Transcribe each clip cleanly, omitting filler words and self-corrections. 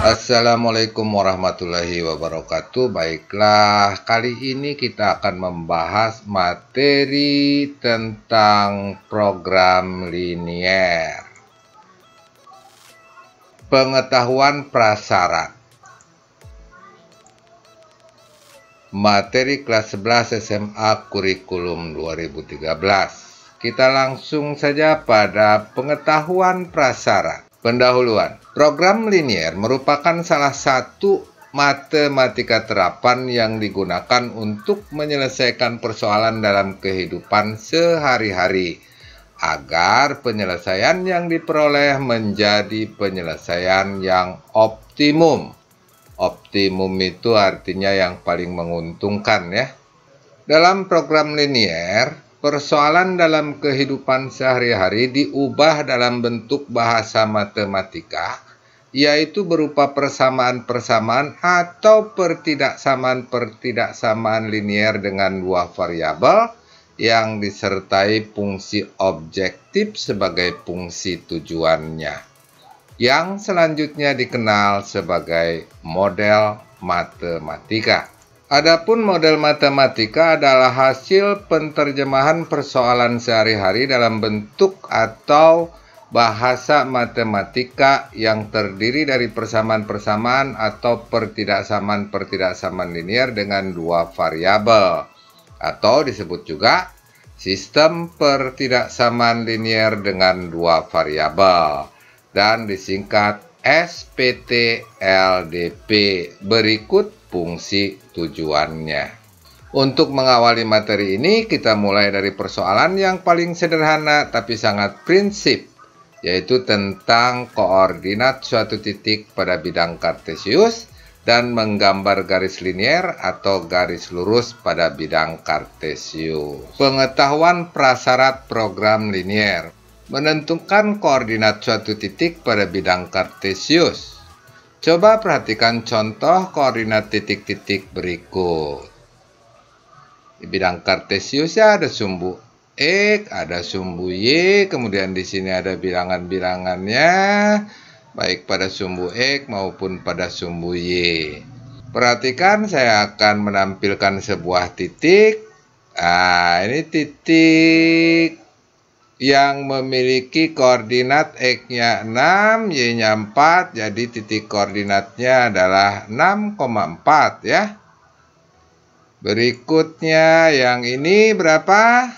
Assalamualaikum warahmatullahi wabarakatuh. Baiklah, kali ini kita akan membahas materi tentang program linier. Pengetahuan prasyarat. Materi kelas 11 SMA kurikulum 2013. Kita langsung saja pada pengetahuan prasyarat. Pendahuluan. Program linier merupakan salah satu matematika terapan yang digunakan untuk menyelesaikan persoalan dalam kehidupan sehari-hari agar penyelesaian yang diperoleh menjadi penyelesaian yang optimum. Optimum itu artinya yang paling menguntungkan ya. Dalam program linier, persoalan dalam kehidupan sehari-hari diubah dalam bentuk bahasa matematika, yaitu berupa persamaan-persamaan atau pertidaksamaan linier dengan dua variabel yang disertai fungsi objektif sebagai fungsi tujuannya, yang selanjutnya dikenal sebagai model matematika. Adapun model matematika adalah hasil penterjemahan persoalan sehari-hari dalam bentuk atau bahasa matematika yang terdiri dari persamaan-persamaan atau pertidaksamaan linier dengan dua variabel, atau disebut juga sistem pertidaksamaan linier dengan dua variabel, dan disingkat SPT-LDP. Berikut fungsi tujuannya. Untuk mengawali materi ini, kita mulai dari persoalan yang paling sederhana tapi sangat prinsip, yaitu tentang koordinat suatu titik pada bidang kartesius dan menggambar garis linier atau garis lurus pada bidang kartesius. Pengetahuan prasyarat program linier. Menentukan koordinat suatu titik pada bidang kartesius. Coba perhatikan contoh koordinat titik-titik berikut. Di bidang kartesius ya ada sumbu X, ada sumbu Y, kemudian di sini ada bilangan-bilangannya, baik pada sumbu X maupun pada sumbu Y. Perhatikan, saya akan menampilkan sebuah titik. Nah, ini titik yang memiliki koordinat X-nya 6, Y-nya 4, jadi titik koordinatnya adalah 6,4 ya. Berikutnya yang ini berapa?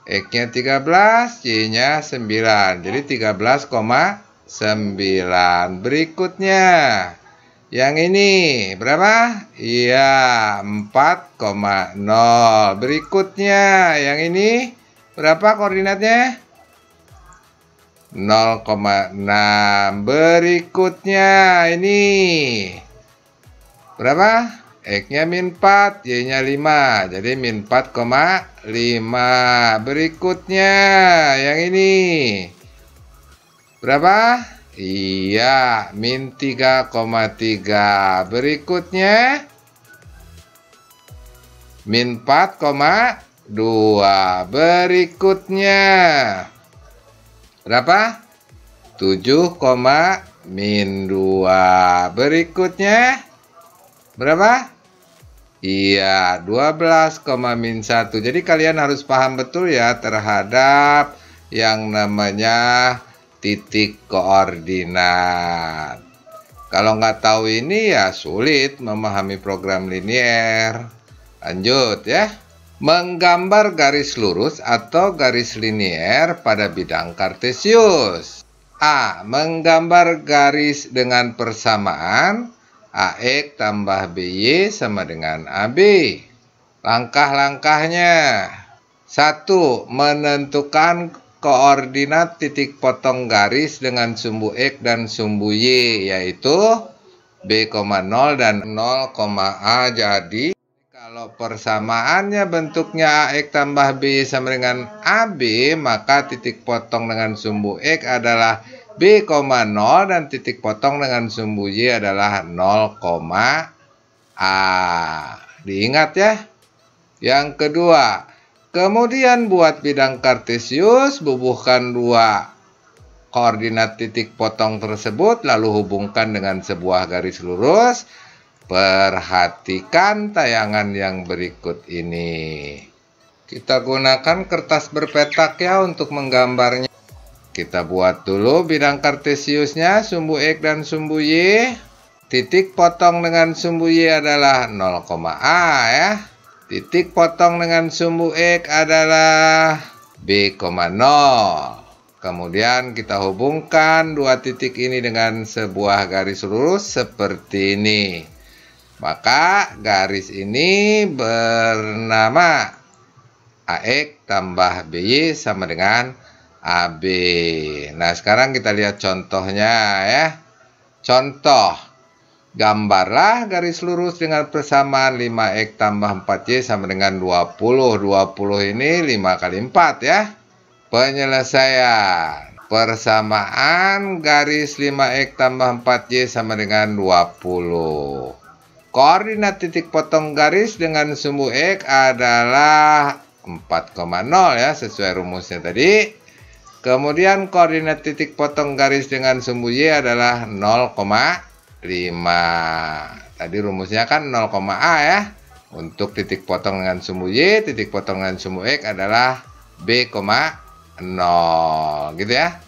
X-nya 13, Y-nya 9, jadi 13,9. Berikutnya yang ini berapa? Iya, 4,0. Berikutnya yang ini berapa koordinatnya? 0,6. Berikutnya ini berapa? X-nya -4, Y-nya 5. Jadi -4,5. Berikutnya yang ini berapa? Iya, -3,3. Berikutnya -4,2. Berikutnya berapa? 7,-2. Berikutnya berapa? Iya, 12,-1. Jadi kalian harus paham betul ya terhadap yang namanya titik koordinat. Kalau nggak tahu ini ya sulit memahami program linier. Lanjut ya. Menggambar garis lurus atau garis linier pada bidang kartesius. A. Menggambar garis dengan persamaan AX tambah BY sama dengan AB. Langkah-langkahnya. 1. Menentukan koordinat titik potong garis dengan sumbu X dan sumbu Y, yaitu B,0 dan 0,A. Jadi kalau persamaannya bentuknya AX tambah B sama dengan AB, maka titik potong dengan sumbu X adalah B,0 dan titik potong dengan sumbu Y adalah 0,A. Diingat ya. Yang kedua, kemudian buat bidang kartesius, bubuhkan dua koordinat titik potong tersebut, lalu hubungkan dengan sebuah garis lurus. Perhatikan tayangan yang berikut ini. Kita gunakan kertas berpetak ya untuk menggambarnya. Kita buat dulu bidang kartesiusnya, sumbu X dan sumbu Y. Titik potong dengan sumbu Y adalah 0,A ya. Titik potong dengan sumbu X adalah B,0. Kemudian kita hubungkan dua titik ini dengan sebuah garis lurus seperti ini. Maka garis ini bernama AX tambah BY sama dengan AB. Nah, sekarang kita lihat contohnya ya. Contoh, gambarlah garis lurus dengan persamaan 5X tambah 4Y sama dengan 20. 20 ini 5 kali 4 ya. Penyelesaian. Persamaan garis 5X tambah 4Y sama dengan 20. Koordinat titik potong garis dengan sumbu X adalah 4,0 ya, sesuai rumusnya tadi. Kemudian koordinat titik potong garis dengan sumbu Y adalah 0,5. Tadi rumusnya kan 0,A ya. Untuk titik potong dengan sumbu Y, titik potong dengan sumbu X adalah B,0. Gitu ya.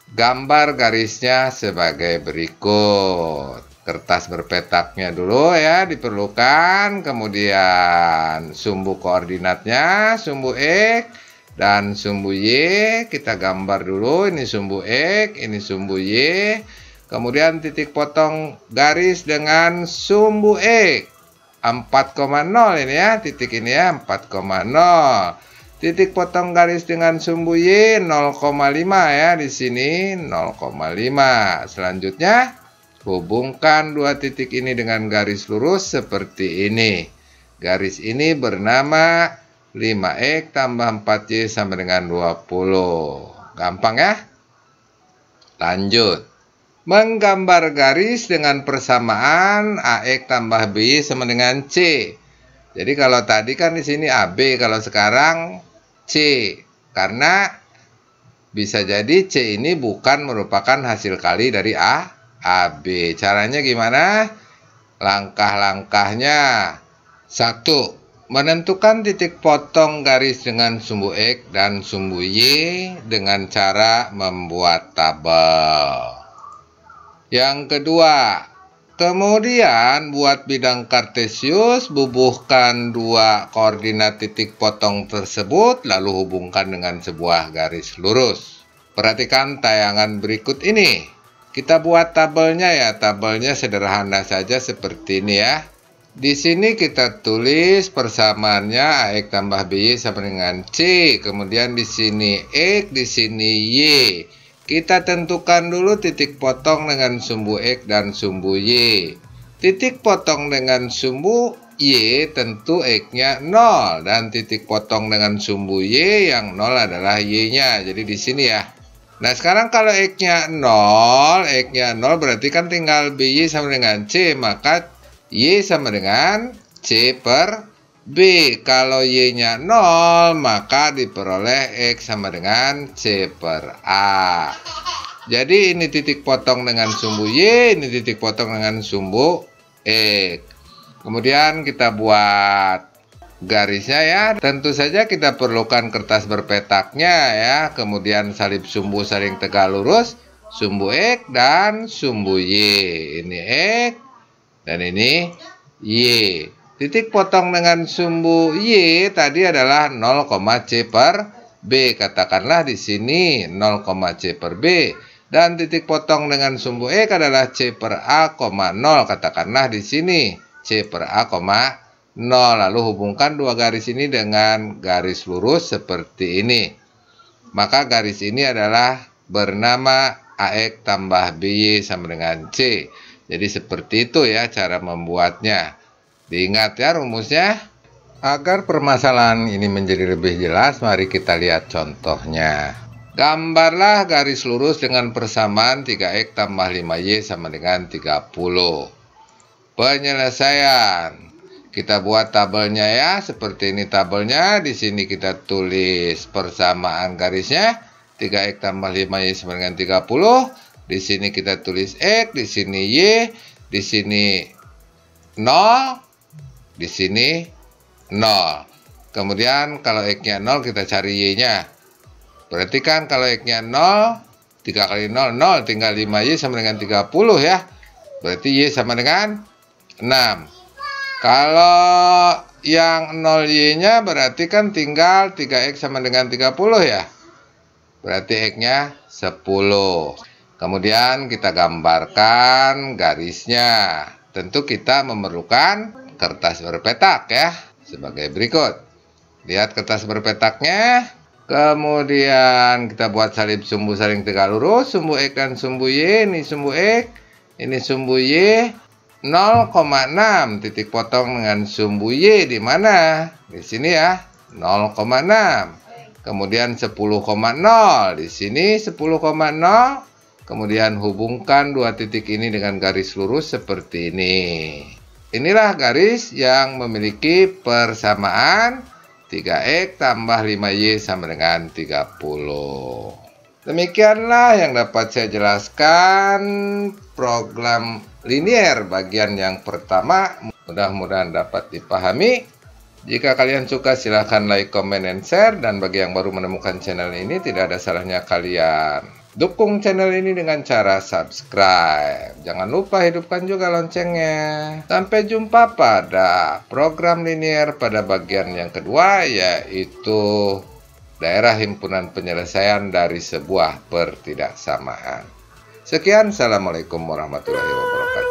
Gambar garisnya sebagai berikut. Kertas berpetaknya dulu ya diperlukan. Kemudian sumbu koordinatnya, sumbu X dan sumbu Y, kita gambar dulu, ini sumbu X, ini sumbu Y. Kemudian titik potong garis dengan sumbu X, 4,0 ini ya, titik ini ya, 4,0. Titik potong garis dengan sumbu Y, 0,5 ya, di sini 0,5. Selanjutnya, hubungkan dua titik ini dengan garis lurus seperti ini. Garis ini bernama 5X tambah 4Y sama dengan 20. Gampang ya? Lanjut. Menggambar garis dengan persamaan AX tambah BY sama dengan C. Jadi kalau tadi kan di sini AB, kalau sekarang C. Karena bisa jadi C ini bukan merupakan hasil kali dari AB. Caranya gimana? Langkah-langkahnya. 1. Menentukan titik potong garis dengan sumbu X dan sumbu Y dengan cara membuat tabel. Yang kedua, kemudian buat bidang kartesius, bubuhkan dua koordinat titik potong tersebut, lalu hubungkan dengan sebuah garis lurus. Perhatikan tayangan berikut ini. Kita buat tabelnya ya, tabelnya sederhana saja seperti ini ya. Di sini kita tulis persamaannya AX tambah BY sama dengan C. Kemudian di sini X, di sini Y. Kita tentukan dulu titik potong dengan sumbu X dan sumbu Y. Titik potong dengan sumbu Y tentu X-nya 0. Dan titik potong dengan sumbu Y yang 0 adalah Y-nya. Jadi di sini ya. Nah sekarang kalau X-nya 0 berarti kan tinggal BY sama dengan C. Maka Y sama dengan C per B. Kalau Y-nya 0, maka diperoleh X sama dengan C per A. Jadi ini titik potong dengan sumbu Y, ini titik potong dengan sumbu X. Kemudian kita buat garisnya ya. Tentu saja kita perlukan kertas berpetaknya ya. Kemudian salib sumbu saling tegak lurus, sumbu X dan sumbu Y. Ini X. Dan ini Y. Titik potong dengan sumbu Y tadi adalah 0, C per B. Katakanlah di sini 0, C per B. Dan titik potong dengan sumbu X adalah C per A, 0. Katakanlah di sini C per A, 0. Lalu hubungkan dua garis ini dengan garis lurus seperti ini. Maka garis ini adalah bernama AX tambah BY sama dengan C. Jadi seperti itu ya cara membuatnya. Diingat ya rumusnya. Agar permasalahan ini menjadi lebih jelas, mari kita lihat contohnya. Gambarlah garis lurus dengan persamaan 3X tambah 5Y sama dengan 30. Penyelesaian. Kita buat tabelnya ya, seperti ini tabelnya. Di sini kita tulis persamaan garisnya. 3X tambah 5Y sama dengan 30. Di sini kita tulis X, di sini Y, di sini 0, di sini 0. Kemudian kalau X-nya 0 kita cari Y-nya. Berarti kan kalau X-nya 0, 3 kali 0, 0, tinggal 5Y sama dengan 30 ya. Berarti Y sama dengan 6. Kalau yang 0Y-nya berarti kan tinggal 3X sama dengan 30 ya. Berarti X-nya 10. Kemudian kita gambarkan garisnya. Tentu kita memerlukan kertas berpetak ya. Sebagai berikut. Lihat kertas berpetaknya. Kemudian kita buat salib sumbu saling tegak lurus. Sumbu X dan sumbu Y. Ini sumbu X. Ini sumbu Y. 0,6 titik potong dengan sumbu Y di mana? Di sini ya. 0,6. Kemudian 10,0 di sini 10,0. Kemudian hubungkan dua titik ini dengan garis lurus seperti ini. Inilah garis yang memiliki persamaan 3X tambah 5Y sama dengan 30. Demikianlah yang dapat saya jelaskan program linier bagian yang pertama. Mudah-mudahan dapat dipahami. Jika kalian suka silahkan like, comment, and share. Dan bagi yang baru menemukan channel ini, tidak ada salahnya kalian dukung channel ini dengan cara subscribe. Jangan lupa hidupkan juga loncengnya. Sampai jumpa pada program linier pada bagian yang kedua, yaitu daerah himpunan penyelesaian dari sebuah pertidaksamaan. Sekian, assalamualaikum warahmatullahi wabarakatuh.